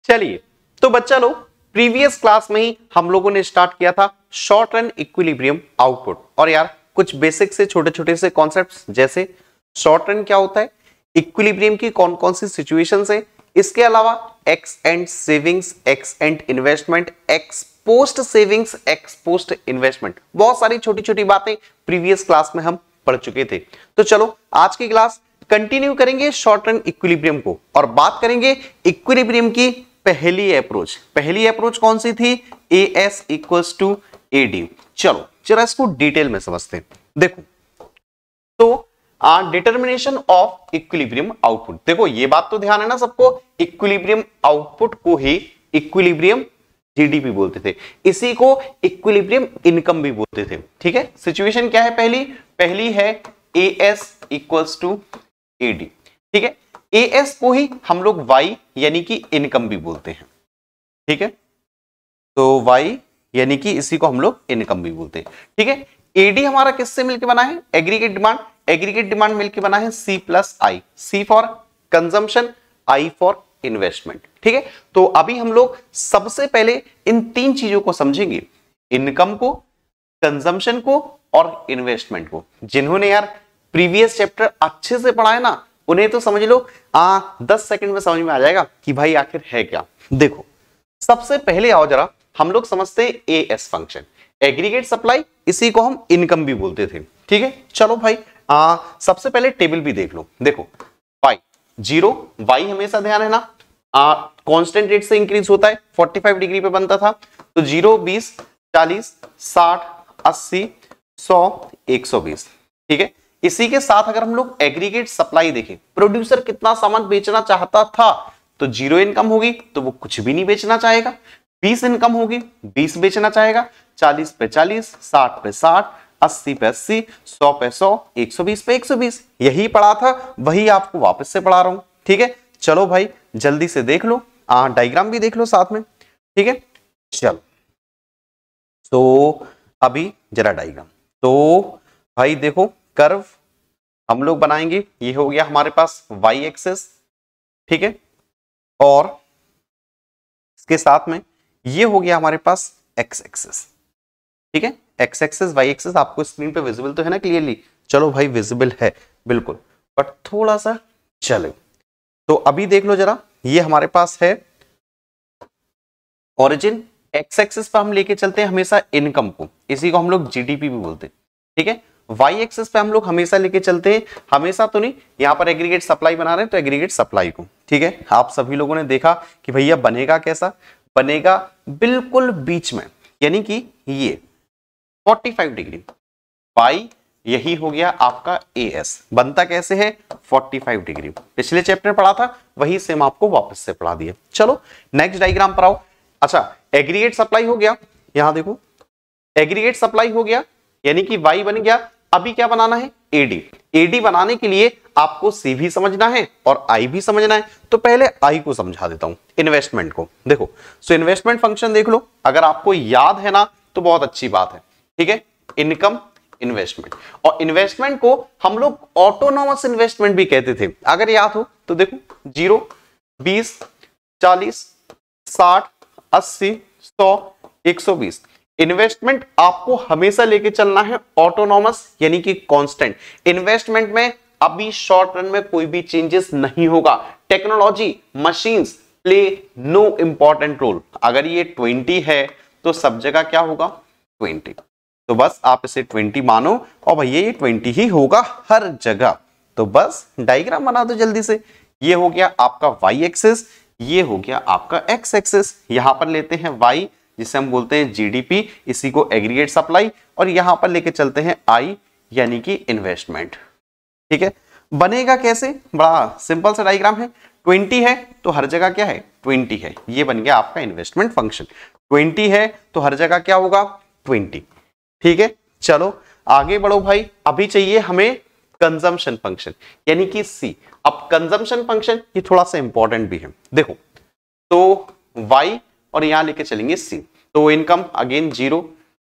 चलिए, तो बच्चा लोग प्रीवियस क्लास में ही हम लोगों ने स्टार्ट किया था शॉर्ट रन इक्विलिब्रियम आउटपुट। और यार कुछ बेसिक से छोटे छोटे से कॉन्सेप्ट्स, जैसे शॉर्ट रन क्या होता है, इक्विलिब्रियम की कौन कौन सी सिचुएशंस है, इसके अलावा x and savings, x and investment, x post savings, x post investment, बहुत सारी छोटी छोटी बातें प्रीवियस क्लास में हम पढ़ चुके थे। तो चलो आज की क्लास कंटिन्यू करेंगे शॉर्ट रन इक्विलिब्रियम को और बात करेंगे इक्विलिब्रियम की पहली अप्रोच। पहली अप्रोच कौन सी थी? AS equals to AD. चलो जरा इसको डिटेल में समझते हैं। देखो तो डिटर्मिनेशन ऑफ इक्विलिब्रियम आउटपुट, देखो ये बात तो ध्यान है ना सबको, इक्विलिब्रियम आउटपुट को ही इक्विलिब्रियम जीडीपी बोलते थे, इसी को इक्विलिब्रियम इनकम भी बोलते थे। ठीक है, सिचुएशन क्या है? पहली है एएस इक्वल्स टू एडी। ठीक है, एएस को ही हम लोग वाई यानी कि इनकम भी बोलते हैं। ठीक है, तो वाई यानी कि इसी को हम लोग इनकम भी बोलते हैं। ठीक है, एडी हमारा किससे मिलकर बना है? Aggregate demand. एग्रीगेट डिमांड मिलकर बना है C plus I, C for consumption, I for investment. ठीक है, तो अभी हम लोग सबसे पहले इन तीन चीजों को समझेंगे, इनकम को, कंजम्पशन को और इन्वेस्टमेंट को। जिन्होंने यार प्रीवियस चैप्टर अच्छे से पढ़ा है ना, उन्हें तो समझ लो 10 सेकंड में समझ में आ जाएगा कि भाई आखिर है क्या। देखो सबसे पहले आओ जरा हम लोग समझते हैं एएस फंक्शन, एग्रीगेट सप्लाई, इसी को हम इनकम भी बोलते थे। ठीक है, चलो भाई सबसे पहले टेबल भी देख लो। देखो वाई जीरो, वाई हमेशा ध्यान है ना कांस्टेंट रेट से इंक्रीज होता है, 45 डिग्री पे बनता था, तो 0, 20, 40, 60, 80, 100, 120। ठीक है, इसी के साथ अगर हम लोग एग्रीगेट सप्लाई देखें, प्रोड्यूसर कितना सामान बेचना चाहता था, तो 0 इनकम होगी तो वो कुछ भी नहीं बेचना चाहेगा, 20 इनकम होगी 20 बेचना चाहेगा, 40 पे 40, 60 पे 60, 80 पे 80, 100 पे 100, 120 पे 120। यही पढ़ा था वही आपको वापस से पढ़ा रहा हूं। ठीक है, चलो भाई जल्दी से देख लो, डायग्राम भी देख लो साथ में। ठीक है, चलो तो अभी जरा डायग्राम, तो भाई देखो कर्व हम लोग बनाएंगे, ये हो गया हमारे पास वाई एक्सेस। ठीक है, और इसके साथ में ये हो गया हमारे पास एक्स एक्सेस। ठीक है, एक्स एक्सेस वाई एक्सेस आपको स्क्रीन पे विजिबल तो है ना क्लियरली? चलो भाई विजिबल है बिल्कुल, बट थोड़ा सा चले। तो अभी देख लो जरा, ये हमारे पास है ओरिजिन, एक्स एक्सेस पर हम लेके चलते हैं हमेशा इनकम को, इसी को हम लोग जीडीपी भी बोलते हैं। ठीक है, वाई एक्सेस पे हम लोग हमेशा लेके चलते हैं, हमेशा तो नहीं, यहां पर एग्रीगेट सप्लाई बना रहे हैं तो एग्रीगेट सप्लाई को। ठीक है, आप सभी लोगों ने देखा कि भैया बनेगा कैसा, बनेगा बिल्कुल बीच में, यानी कि ये 45 डिग्री, वाई यही हो गया आपका एएस, बनता कैसे है? 45 डिग्री। पिछले चैप्टर पढ़ा था वही सेम आपको वापस से पढ़ा दिया। चलो नेक्स्ट डायग्राम पर आओ। अच्छा, एग्रीगेट सप्लाई हो गया, यहां देखो एग्रीगेट सप्लाई हो गया यानी कि वाई बन गया। अभी क्या बनाना है? एडी। एडी बनाने के लिए आपको सी भी समझना है और आई भी समझना है, तो पहले आई को समझा देता हूं, इन्वेस्टमेंट को। देखो सो इन्वेस्टमेंट फंक्शन देख लो, अगर आपको याद है ना तो बहुत अच्छी बात है। ठीक है, इनकम, इन्वेस्टमेंट, और इन्वेस्टमेंट को हम लोग ऑटोनोमस इन्वेस्टमेंट भी कहते थे, अगर याद हो तो देखो 0, 20, 40, 60, 80, 100, 120। इन्वेस्टमेंट आपको हमेशा लेके चलना है ऑटोनॉमस यानी कि कांस्टेंट। इन्वेस्टमेंट में अभी शॉर्ट रन में कोई भी चेंजेस नहीं होगा, technology, machines play no important role. अगर ये 20 है तो सब जगह क्या होगा? 20, तो बस आप इसे 20 मानो और भैया ये 20 ही होगा हर जगह। तो बस डायग्राम बना दो जल्दी से, ये हो गया आपका वाई एक्सिस, ये हो गया आपका एक्स एक्सिस। यहां पर लेते हैं वाई जिसे हम बोलते हैं जीडीपी, इसी को एग्रीगेट सप्लाई, और यहां पर लेके चलते हैं आई यानी कि इन्वेस्टमेंट। ठीक है, बनेगा कैसे? बड़ा सिंपल सा डायग्राम है, 20 है तो हर जगह क्या है? 20 है, ये बन गया आपका इन्वेस्टमेंट फंक्शन। 20 है तो हर जगह क्या होगा? 20। ठीक है, चलो आगे बढ़ो भाई। अभी चाहिए हमें कंजम्पशन फंक्शन यानी कि सी। अब कंजम्पशन फंक्शन ये थोड़ा सा इंपॉर्टेंट भी है, देखो तो वाई और यहां लेके चलेंगे सी, तो इनकम अगेन 0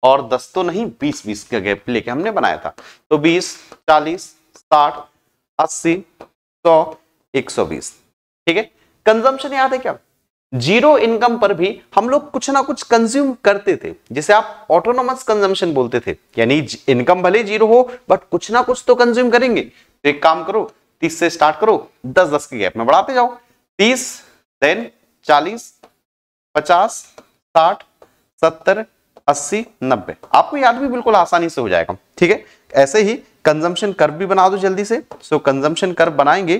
और 10 तो नहीं, 20 का गैप लेके हमने बनाया था, तो 20, 40, 60, 80, 100, 120। ठीक है, कंजम्पशन याद है क्या? जीरो इनकम पर भी हम लोग कुछ ना कुछ कंज्यूम करते थे, जिसे आप ऑटोनोमस कंजम्पशन बोलते थे, यानी इनकम भले जीरो हो बट कुछ ना कुछ तो कंज्यूम करेंगे। तो एक काम करो, 30 से स्टार्ट करो, 10-10 के गैप में बढ़ाते जाओ, 30 देन 40 50 60 70 80 90, आपको याद भी बिल्कुल आसानी से हो जाएगा। ठीक है, ऐसे ही कंजम्पशन कर्व भी बना दो जल्दी से। सो कंजम्पशन कर्व बनाएंगे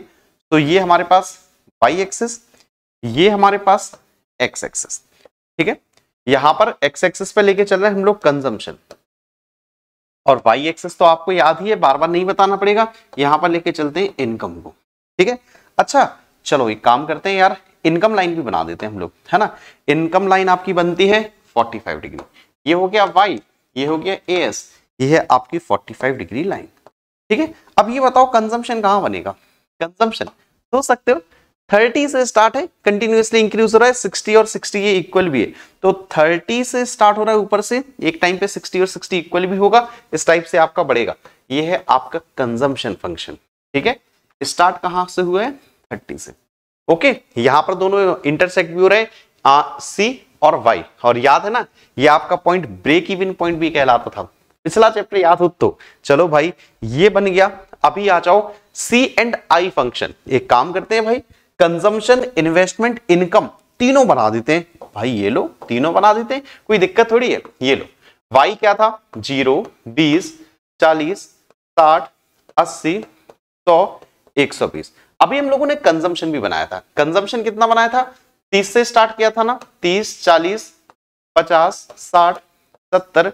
तो ये हमारे पास वाई एक्सिस, ये हमारे पास एक्स एक्सिस। ठीक है, यहां पर एक्स एक्सिस पे लेके चल रहे हैं हम लोग कंजम्पशन, और वाई एक्सिस तो आपको याद ही है, बार बार नहीं बताना पड़ेगा। यहां पर लेके चलते हैं इनकम को। ठीक है, अच्छा चलो एक काम करते हैं यार, इनकम लाइन भी बना देते हैं हम लोग, है ना। इनकम लाइन आपकी बनती है 45 डिग्री, ये हो गया वाई, ये हो गया एएस, ये है आपकी 45 डिग्री लाइन। ठीक है, अब ये बताओ कंजम्पशन कहां बनेगा। कंजम्पशन सोच सकते हो 30 से स्टार्ट है, कंटिन्यूअसली इंक्रीज हो रहा है, 60 और 60 ये इक्वल भी है, तो 30 से स्टार्ट हो रहा है ऊपर से, एक टाइम पे 60 और 60 इक्वल भी होगा, इस टाइप से आपका बढ़ेगा। ये है आपका कंजम्पशन फंक्शन। ठीक है, स्टार्ट कहां से हुआ है 30 से। ओके, यहां पर दोनों इंटरसेक्ट भी हो रहे हैं सी और वाई, और याद है ना ये आपका पॉइंट ब्रेक इवन पॉइंट भी कहलाता था, पिछला चैप्टर याद हो तो। चलो भाई ये बन गया। अभी आ जाओ सी एंड आई फंक्शन। एक काम करते हैं भाई, कंजम्पशन इन्वेस्टमेंट इनकम तीनों बना देते हैं भाई। ये लो तीनों बना देते हैं, कोई दिक्कत थोड़ी है। ये लो वाई क्या था 0 20 40 60 80 100 120। अभी हम लोगों ने कंजम्पशन भी बनाया था। कंजम्पशन कितना बनाया था, 30 से स्टार्ट किया था ना, 30 40 50 60 70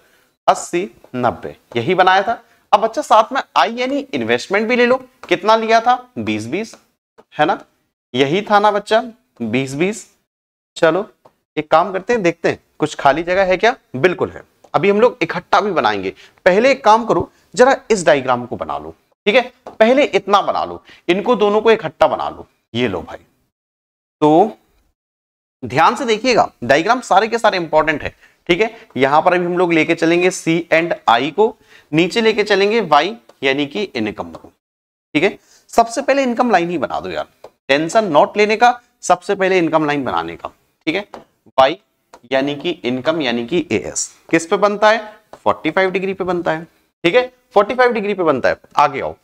80 90 यही बनाया था। अब बच्चा साथ में आई यानी इन्वेस्टमेंट भी ले लो, कितना लिया था 20-20, है ना, यही था ना बच्चा 20-20। चलो एक काम करते हैं, देखते हैं कुछ खाली जगह है क्या, बिल्कुल है। अभी हम लोग इकट्ठा भी बनाएंगे। पहले एक काम करो, जरा इस डायग्राम को बना लो। ठीक है, पहले इतना बना लो, इनको दोनों को इकट्ठा बना लो। ये लो भाई, तो ध्यान से देखिएगा, डायग्राम सारे के सारे इंपॉर्टेंट है। ठीक है, यहां पर अभी हम लोग लेके चलेंगे सी एंड आई को, नीचे लेके चलेंगे वाई यानी कि इनकम को। ठीक है, सबसे पहले इनकम लाइन ही बना दो यार, टेंशन नॉट लेने का, सबसे पहले इनकम लाइन बनाने का। ठीक है, वाई यानी कि इनकम यानी कि एएस किस पे बनता है 45 डिग्री पे बनता है। ठीक है, 45 डिग्री पे बनता है। आगे आओ,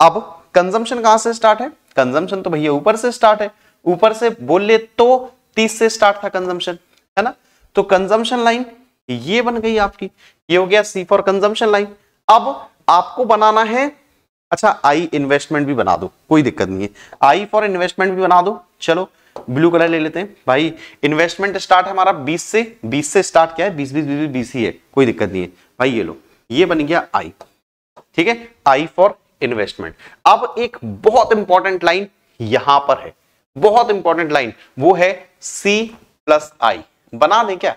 अब कंजम्पशन कहां से स्टार्ट है, कंजम्पशन तो भैया ऊपर से स्टार्ट है, ऊपर से बोल ले तो 30 से स्टार्ट था कंजम्पशन, है ना। तो कंजम्पशन लाइन ये बन गई आपकी, ये हो गया सी फॉर कंजम्पशन लाइन। अब आपको बनाना है, अच्छा आई इन्वेस्टमेंट भी बना दो, कोई दिक्कत नहीं है, आई फॉर इन्वेस्टमेंट भी बना दो। चलो ब्लू कलर ले लेते हैं भाई। इन्वेस्टमेंट स्टार्ट है हमारा 20 से स्टार्ट किया है, 20 ही है, कोई दिक्कत नहीं है भाई। ये लो, ये बन गया आई। ठीक है, आई फॉर इन्वेस्टमेंट। अब एक बहुत इंपॉर्टेंट लाइन यहां पर है, बहुत इंपॉर्टेंट लाइन, वो है सी प्लस आई। बना दें क्या,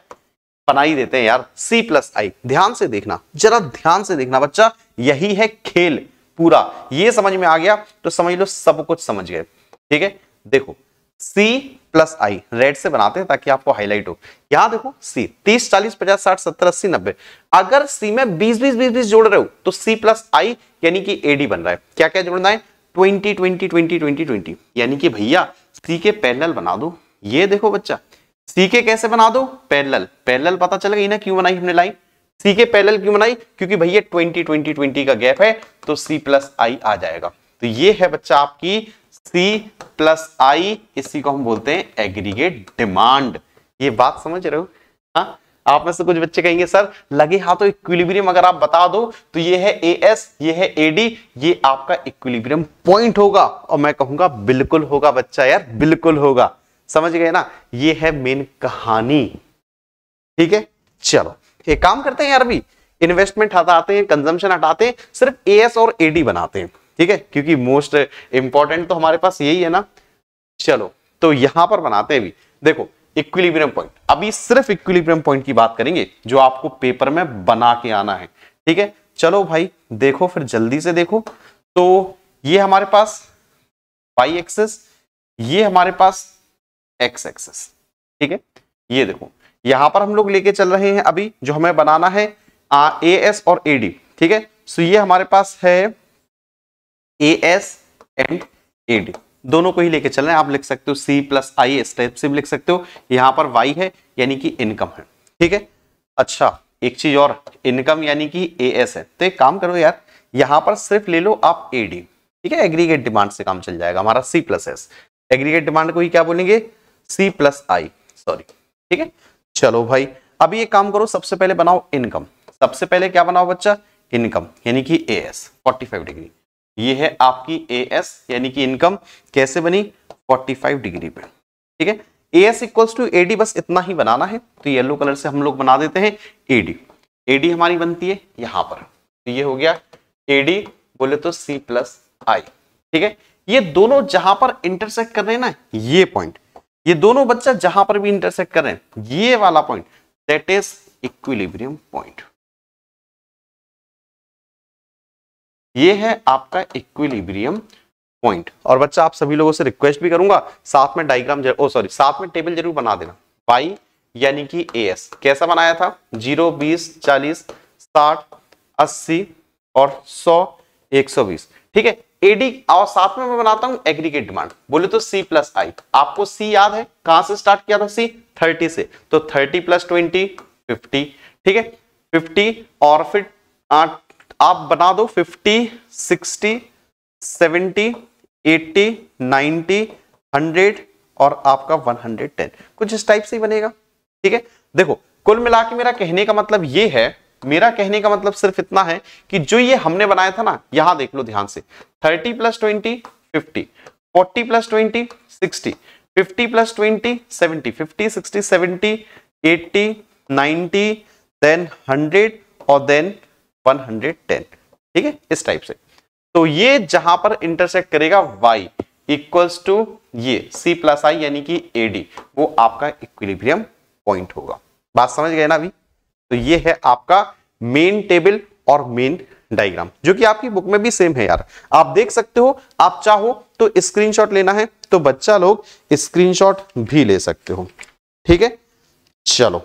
बना ही देते हैं यार, सी प्लस आई। ध्यान से देखना, जरा ध्यान से देखना बच्चा, यही है खेल पूरा। ये समझ में आ गया तो समझ लो सब कुछ समझ गए। ठीक है, देखो सी प्लस आई रेड से बनाते हैं ताकि आपको हाईलाइट हो। यहां देखो सी 30 40 50 60 70 80 90, अगर सी में 20 जोड़ रहे हो तो सी प्लस आई यानी कि एडी बन रहा है। क्या क्या जोड़ना है 20 20 20 20 20, यानी कि भैया सी के पैरेलल बना दो। ये देखो बच्चा, सी के कैसे बना दो पैरेलल, पैरेलल पता चल गई ना क्यों बनाई हमने लाइन, सी के पैरेलल क्यों बनाई, क्योंकि भैया 20 20 20 का गैप है तो सी प्लस आई आ जाएगा। तो ये है बच्चा आपकी सी प्लस आई, इसी को हम बोलते हैं एग्रीगेट डिमांड। ये बात समझ रहे हो। हाँ, आप में से कुछ बच्चे कहेंगे सर लगे हाथों इक्विलिब्रियम अगर आप बता दो तो ये है एएस, ये है एडी, ये आपका इक्विलिब्रियम पॉइंट होगा। और मैं कहूंगा बिल्कुल होगा बच्चा, यार बिल्कुल होगा, समझ गए ना। ये है मेन कहानी। ठीक है, चलो एक काम करते हैं यार, अभी इन्वेस्टमेंट हटाते हैं, कंजम्पशन हटाते हैं, सिर्फ एएस और एडी बनाते हैं। ठीक है, क्योंकि मोस्ट इंपॉर्टेंट तो हमारे पास यही है ना। चलो तो यहां पर बनाते हैं। अभी देखो इक्विलिब्रियम पॉइंट, अभी सिर्फ इक्विलिब्रियम पॉइंट की बात करेंगे जो आपको पेपर में बना के आना है। ठीक है, चलो भाई देखो फिर जल्दी से देखो। तो ये हमारे पास वाई एक्सिस, ये हमारे पास एक्स एक्सिस। ठीक है, ये देखो यहां पर हम लोग लेके चल रहे हैं अभी जो हमें बनाना है एएस और एडी। ठीक है, सो ये हमारे पास है एएस एंड एडी। दोनों को ही लेके चल रहे हैं। आप लिख सकते हो C प्लस आई, इस टाइप से भी लिख सकते हो। यहाँ पर Y है यानी कि इनकम है, ठीक है। अच्छा एक चीज और, इनकम यानी कि AS है, तो एक काम करो यार, यहाँ पर सिर्फ ले लो आप AD, ठीक है। एग्रीगेट डिमांड से काम चल जाएगा हमारा C plus S। Aggregate demand को ही क्या बोलेंगे, C प्लस आई, सॉरी, ठीक है। चलो भाई अभी एक काम करो, सबसे पहले बनाओ इनकम। सबसे पहले क्या बनाओ बच्चा, इनकम यानी कि AS 45 डिग्री। ये है आपकी AS यानी कि इनकम, कैसे बनी 45 डिग्री पे, ठीक है। AS इक्वल्स टू AD, बस इतना ही बनाना है। तो येलो कलर से हम लोग बना देते हैं AD। AD हमारी बनती है यहां पर, तो ये हो गया AD बोले तो C प्लस आई, ठीक है। ये दोनों जहां पर इंटरसेक्ट कर रहे हैं ना, ये पॉइंट, ये दोनों बच्चा जहां पर भी इंटरसेक्ट कर रहे हैं, ये वाला point that is equilibrium point. ये है आपका इक्विलिब्रियम पॉइंट। और बच्चा आप सभी लोगों से रिक्वेस्ट भी करूंगा, साथ में डायग्राम साथ में टेबल जरूर बना देना। Y यानी कि AS कैसा बनाया था, 0, 20, 40, 60, 80 और 100, 120, ठीक है। AD और साथ में मैं बनाता हूं एग्रीगेट डिमांड, बोले तो C प्लस आई। आपको C याद है, कहां से स्टार्ट किया था C, 30 से, तो 30 प्लस 20 50, ठीक है 50। और फिर आप बना दो 50, 60, 70, 80, 90, 100 और आपका 110, कुछ इस टाइप से ही बनेगा, ठीक है। देखो कुल मिला के मेरा कहने का मतलब ये है, मेरा कहने का मतलब सिर्फ इतना है कि जो ये हमने बनाया था ना, यहां देख लो ध्यान से, 30 प्लस 20 50, 40 प्लस 20 60, 50 प्लस 20 70, 50, 60, 70, 80, 90, देन 100 और देन 110, ठीक है इस टाइप से। तो ये जहां पर इंटरसेक्ट करेगा Y इक्वल्स टू ये C प्लस आई यानी कि AD, वो आपका इक्विलिब्रियम पॉइंट होगा। बात समझ गए ना अभी। तो ये है आपका मेन टेबल और मेन डायग्राम, जो कि आपकी बुक में भी सेम है यार, आप देख सकते हो। आप चाहो तो स्क्रीनशॉट लेना है तो बच्चा लोग स्क्रीनशॉट भी ले सकते हो, ठीक है। चलो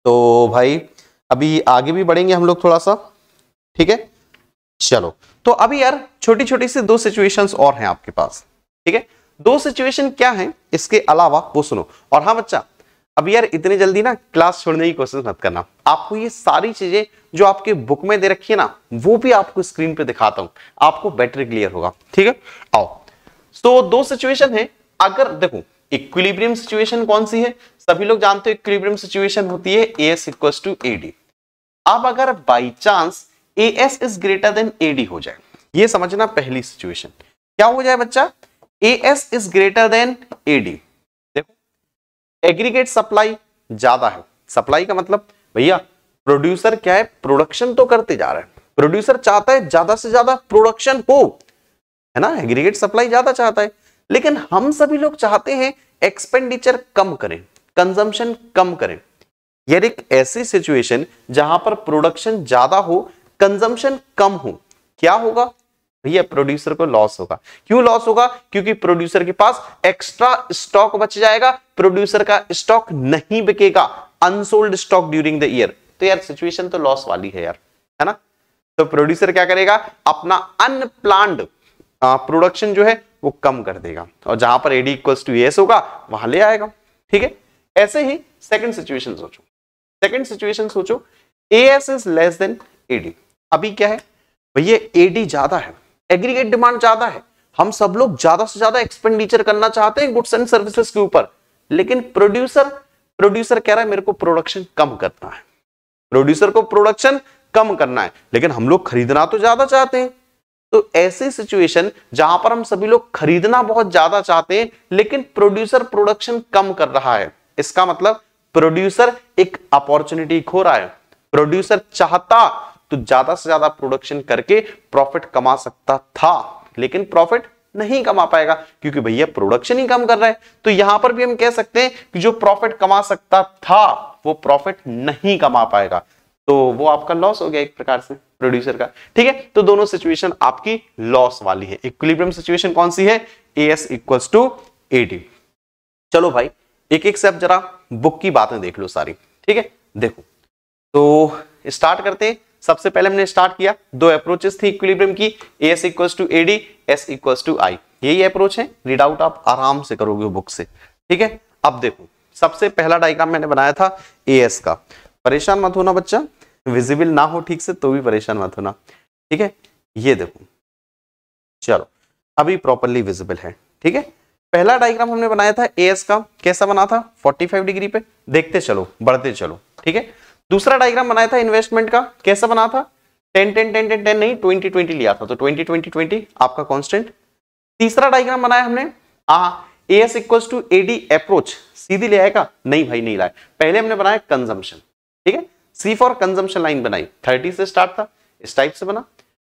तो भाई अभी आगे भी बढ़ेंगे हम लोग थोड़ा सा, ठीक है। चलो तो अभी यार छोटी छोटी सी दो सिचुएशंस और हैं आपके पास, ठीक है। दो सिचुएशन क्या हैं इसके अलावा वो सुनो। और हाँ बच्चा, अभी यार इतनी जल्दी ना क्लास छोड़ने की कोशिश मत करना। आपको ये सारी चीजें जो आपके बुक में दे रखी है ना, वो भी आपको स्क्रीन पे दिखाता हूं, आपको बेटर क्लियर होगा, ठीक है। आओ, तो दो सिचुएशन है। अगर देखो इक्विलिब्रियम सिचुएशन कौन सी है, सभी लोग जानते हो इक्विलिब्रियम सिचुएशन होती है AS इक्वल्स टू AD। अब अगर by chance AS is greater than AD हो जाए, ये समझना पहली सिचुएशन क्या हो जाए बच्चा, AS is greater than AD। देखो एग्रीगेट सप्लाई ज्यादा है, सप्लाई का मतलब भैया प्रोड्यूसर क्या है, प्रोडक्शन तो करते जा रहा है, प्रोड्यूसर चाहता है ज्यादा से ज्यादा प्रोडक्शन हो, है ना, एग्रीगेट सप्लाई ज्यादा चाहता है। लेकिन हम सभी लोग चाहते हैं एक्सपेंडिचर कम करें, कंजम्पशन कम करें। यार एक ऐसी सिचुएशन जहां पर प्रोडक्शन ज्यादा हो, कंजम्पशन कम हो, क्या होगा भैया, प्रोड्यूसर को लॉस होगा। क्यों लॉस होगा, क्योंकि प्रोड्यूसर के पास एक्स्ट्रा स्टॉक बच जाएगा, प्रोड्यूसर का स्टॉक नहीं बिकेगा, unsold stock during the year. तो यार सिचुएशन तो लॉस वाली है यार, है ना। तो प्रोड्यूसर क्या करेगा, अपना अनप्लान्ड प्रोडक्शन जो है वो कम कर देगा, और जहां पर AD इक्वल्स टू AS होगा वहां ले आएगा, ठीक है। ऐसे ही सेकंड सिचुएशन सोचो, सेकंड सिचुएशन सोचो, AS is less then AD। अभी क्या है भैया, AD ज्यादा है, एग्रीगेट डिमांड ज्यादा है, हम सब लोग ज्यादा से ज्यादा एक्सपेंडिचर करना चाहते हैं गुड्स एंड सर्विसेज के ऊपर, लेकिन प्रोड्यूसर कह रहा है मेरे को प्रोडक्शन कम करना है, प्रोड्यूसर को प्रोडक्शन कम करना है, लेकिन हम लोग खरीदना तो ज्यादा चाहते हैं। तो ऐसी सिचुएशन जहां पर हम सभी लोग खरीदना बहुत ज्यादा चाहते हैं, लेकिन प्रोड्यूसर प्रोडक्शन कम कर रहा है, इसका मतलब प्रोड्यूसर एक अपॉर्चुनिटी खो रहा है। प्रोड्यूसर चाहता तो ज्यादा से ज्यादा प्रोडक्शन करके प्रॉफिट कमा सकता था, लेकिन प्रॉफिट नहीं कमा पाएगा क्योंकि भैया प्रोडक्शन ही कम कर रहा है। तो यहां पर भी हम कह सकते हैं कि जो प्रॉफिट कमा सकता था वो प्रॉफिट नहीं कमा पाएगा, तो वो आपका लॉस हो गया एक प्रकार से प्रोड्यूसर का, ठीक है। तो दोनों सिचुएशन आपकी लॉस वाली है। इक्विलिब्रियम सिचुएशन कौन सी है, AS इक्वल्स टू AD। चलो भाई एक एक से अब जरा बुक की बातें देख लो सारी, ठीक है। देखो तो स्टार्ट करते हैं सबसे पहले हमने स्टार्ट किया, दो अप्रोचेस थी इक्विलिब्रियम की, S equals to AD, S equals to I, यही अप्रोच है। रीड आउट आप आराम से करोगे बुक से, ठीक है। अब देखो सबसे पहला डायग्राम मैंने बनाया था एएस का, परेशान मत होना बच्चा, विजिबल ना हो ठीक से तो भी परेशान मत होना, ठीक है। ये देखो, चलो अभी प्रॉपर्ली विजिबल है, ठीक है। पहला डायग्राम हमने बनाया था एएस का, कैसा बना था 45 डिग्री पे, देखते चलो बढ़ते चलो, ठीक है। दूसरा डायग्राम बनाया था इन्वेस्टमेंट का, कैसा बना था 10 10 10 10 10 नहीं 20 20 लिया था, तो 20 20 20 आपका कांस्टेंट। तीसरा डायग्राम बनाया हमने AS equals to AD approach, सीधी ले आएगा नहीं भाई नहीं लाए, पहले हमने बनाया कंजम्पशन, ठीक है। सी फॉर कंजम्पशन लाइन बनाई, 30 से स्टार्ट था, इस टाइप से बना,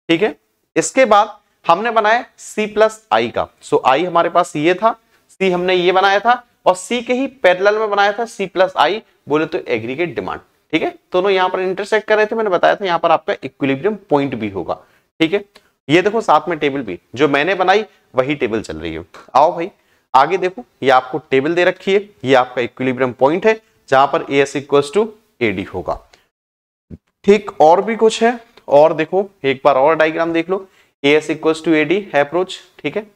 ठीक है। इसके बाद हमने बनाया सी प्लस आई का, सो आई हमारे पास ये था, सी हमने ये बनाया था, और सी के ही पैरेलल में बनाया था सी प्लस आई, बोले तो एग्रीगेट डिमांड, ठीक है। दोनों यहां पर इंटरसेक्ट कर रहे थे, मैंने बताया था यहां पर आपका इक्विलिब्रियम पॉइंट भी होगा, ठीक है। ये देखो साथ में टेबल भी, जो मैंने बनाई वही टेबल चल रही है। आओ भाई आगे देखो, ये आपको टेबल दे रखी है, ये आपका इक्विलिब्रियम पॉइंट है जहां पर एएस इक्वल्स टू एडी होगा, ठीक। और भी कुछ है, और देखो एक बार और डायग्राम देख लो, AS equals to AD approach, ठीक है।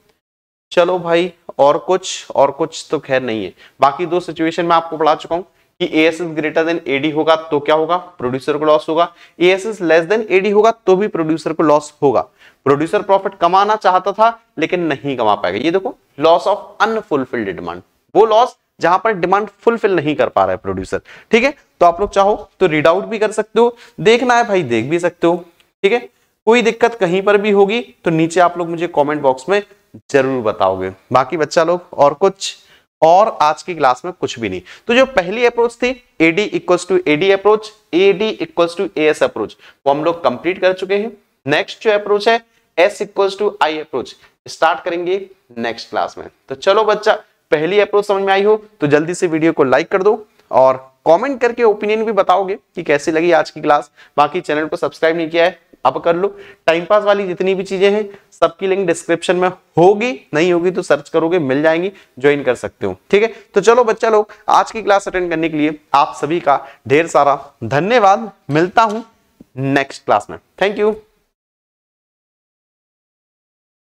चलो भाई और कुछ तो खैर नहीं है, बाकी दो सिचुएशन में आपको पढ़ा चुका हूं कि AS is greater than AD होगा तो क्या होगा, प्रोड्यूसर को लॉस होगा, AS is less than AD होगा तो भी प्रोड्यूसर को लॉस होगा। प्रोड्यूसर प्रॉफिट कमाना चाहता था लेकिन नहीं कमा पाएगा, ये देखो लॉस ऑफ अनफुलफिल्ड डिमांड, वो लॉस जहां पर डिमांड फुलफिल नहीं कर पा रहा है प्रोड्यूसर, ठीक है। तो आप लोग चाहो तो रीड आउट भी कर सकते हो, देखना है भाई देख भी सकते हो, ठीक है। कोई दिक्कत कहीं पर भी होगी तो नीचे आप लोग मुझे कमेंट बॉक्स में जरूर बताओगे। बाकी बच्चा लोग और कुछ, और आज की क्लास में कुछ भी नहीं। तो जो पहली अप्रोच थी AD equals to AD approach, AD equals to AS approach, वो हम लोग कंप्लीट कर चुके हैं। नेक्स्ट जो अप्रोच है S equals to I approach, start करेंगे नेक्स्ट क्लास में। तो चलो बच्चा, पहली अप्रोच समझ में आई हो तो जल्दी से वीडियो को लाइक कर दो और कमेंट करके ओपिनियन भी बताओगे कि कैसी लगी आज की क्लास। बाकी चैनल को सब्सक्राइब नहीं किया है अब कर लो। टाइम पास वाली जितनी भी चीजें हैं सबकी लिंक डिस्क्रिप्शन में होगी, नहीं होगी तो सर्च करोगे मिल जाएंगी, ज्वाइन कर सकते हो, ठीक है। तो चलो बच्चा लोग, आज की क्लास अटेंड करने के लिए आप सभी का ढेर सारा धन्यवाद। मिलता हूं नेक्स्ट क्लास में, थैंक यू।